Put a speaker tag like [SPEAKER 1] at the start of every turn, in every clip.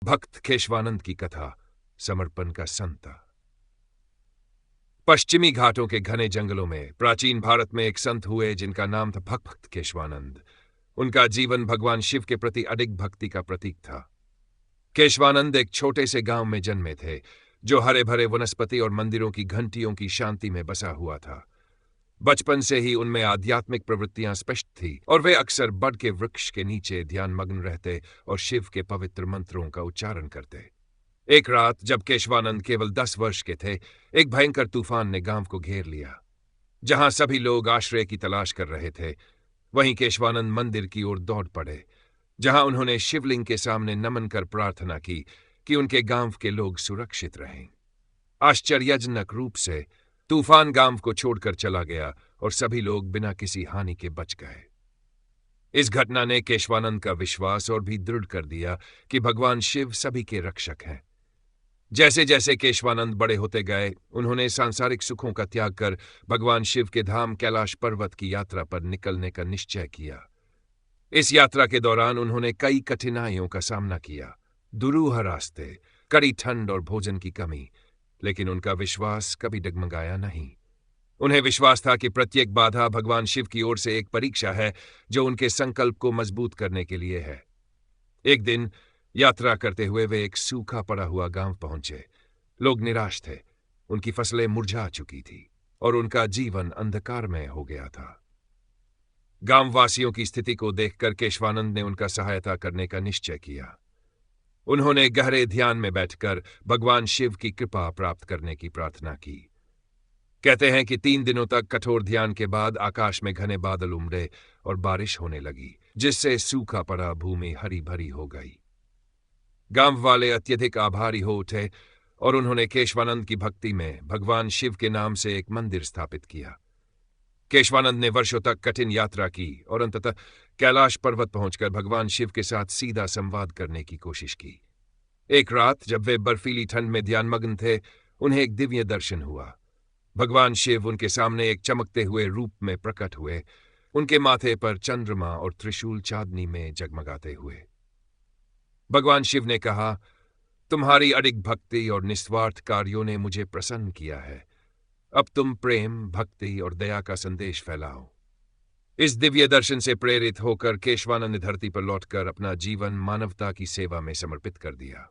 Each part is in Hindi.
[SPEAKER 1] भक्त केशवानंद की कथा, समर्पण का संत। पश्चिमी घाटों के घने जंगलों में प्राचीन भारत में एक संत हुए जिनका नाम था भक्त केशवानंद। उनका जीवन भगवान शिव के प्रति अडिग भक्ति का प्रतीक था। केशवानंद एक छोटे से गांव में जन्मे थे जो हरे भरे वनस्पति और मंदिरों की घंटियों की शांति में बसा हुआ था। बचपन से ही उनमें आध्यात्मिक प्रवृत्तियां स्पष्ट थी और वे अक्सर बड़ के वृक्ष के नीचे ध्यानमग्न रहते और शिव के पवित्र मंत्रों का उच्चारण करते। एक रात जब केशवानंद केवल 10 वर्ष के थे, एक भयंकर तूफान ने गांव को घेर लिया। जहां सभी लोग आश्रय की तलाश कर रहे थे, वहीं केशवानंद मंदिर की ओर दौड़ पड़े, जहां उन्होंने शिवलिंग के सामने नमन कर प्रार्थना की कि उनके गांव के लोग सुरक्षित रहें। आश्चर्यजनक रूप से तूफान गांव को छोड़कर चला गया और सभी लोग बिना किसी हानि के बच गए। इस घटना ने केशवानंद का विश्वास और भी दृढ़ कर दिया कि भगवान शिव सभी के रक्षक हैं। जैसे जैसे केशवानंद बड़े होते गए, उन्होंने सांसारिक सुखों का त्याग कर भगवान शिव के धाम कैलाश पर्वत की यात्रा पर निकलने का निश्चय किया। इस यात्रा के दौरान उन्होंने कई कठिनाइयों का सामना किया, दुरूह रास्ते, कड़ी ठंड और भोजन की कमी, लेकिन उनका विश्वास कभी डगमगाया नहीं। उन्हें विश्वास था कि प्रत्येक बाधा भगवान शिव की ओर से एक परीक्षा है जो उनके संकल्प को मजबूत करने के लिए है। एक दिन यात्रा करते हुए वे एक सूखा पड़ा हुआ गांव पहुंचे। लोग निराश थे, उनकी फसलें मुरझा चुकी थी और उनका जीवन अंधकारमय हो गया था। गांव वासियों की स्थिति को देखकर केशवानंद ने उनका सहायता करने का निश्चय किया। उन्होंने गहरे ध्यान में बैठकर भगवान शिव की कृपा प्राप्त करने की प्रार्थना की। कहते हैं कि 3 दिनों तक कठोर ध्यान के बाद आकाश में घने बादल उमड़े और बारिश होने लगी, जिससे सूखा पड़ा भूमि हरी भरी हो गई। गांव वाले अत्यधिक आभारी हो उठे और उन्होंने केशवानंद की भक्ति में भगवान शिव के नाम से एक मंदिर स्थापित किया। केशवानंद ने वर्षों तक कठिन यात्रा की और अंततः कैलाश पर्वत पहुंचकर भगवान शिव के साथ सीधा संवाद करने की कोशिश की। एक रात जब वे बर्फीली ठंड में ध्यानमग्न थे, उन्हें एक दिव्य दर्शन हुआ। भगवान शिव उनके सामने एक चमकते हुए रूप में प्रकट हुए, उनके माथे पर चंद्रमा और त्रिशूल चांदनी में जगमगाते हुए। भगवान शिव ने कहा, तुम्हारी अडिग भक्ति और निस्वार्थ कार्यों ने मुझे प्रसन्न किया है। अब तुम प्रेम, भक्ति और दया का संदेश फैलाओ। इस दिव्य दर्शन से प्रेरित होकर केशवानंद ने धरती पर लौटकर अपना जीवन मानवता की सेवा में समर्पित कर दिया।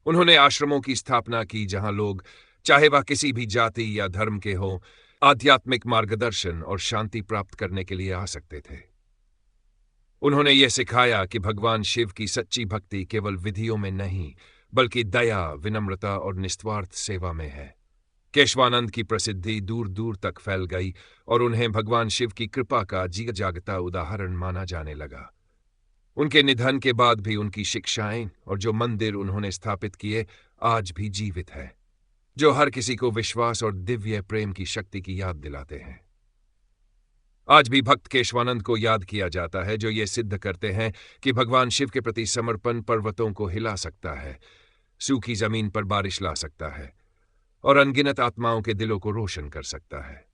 [SPEAKER 1] उन्होंने आश्रमों की स्थापना की जहां लोग, चाहे वह किसी भी जाति या धर्म के हों, आध्यात्मिक मार्गदर्शन और शांति प्राप्त करने के लिए आ सकते थे। उन्होंने यह सिखाया कि भगवान शिव की सच्ची भक्ति केवल विधियों में नहीं, बल्कि दया, विनम्रता और निस्वार्थ सेवा में है। केशवानंद की प्रसिद्धि दूर दूर तक फैल गई और उन्हें भगवान शिव की कृपा का जी जागता उदाहरण माना जाने लगा। उनके निधन के बाद भी उनकी शिक्षाएं और जो मंदिर उन्होंने स्थापित किए आज भी जीवित है, जो हर किसी को विश्वास और दिव्य प्रेम की शक्ति की याद दिलाते हैं। आज भी भक्त केशवानंद को याद किया जाता है, जो ये सिद्ध करते हैं कि भगवान शिव के प्रति समर्पण पर्वतों को हिला सकता है, सूखी जमीन पर बारिश ला सकता है और अनगिनत आत्माओं के दिलों को रोशन कर सकता है।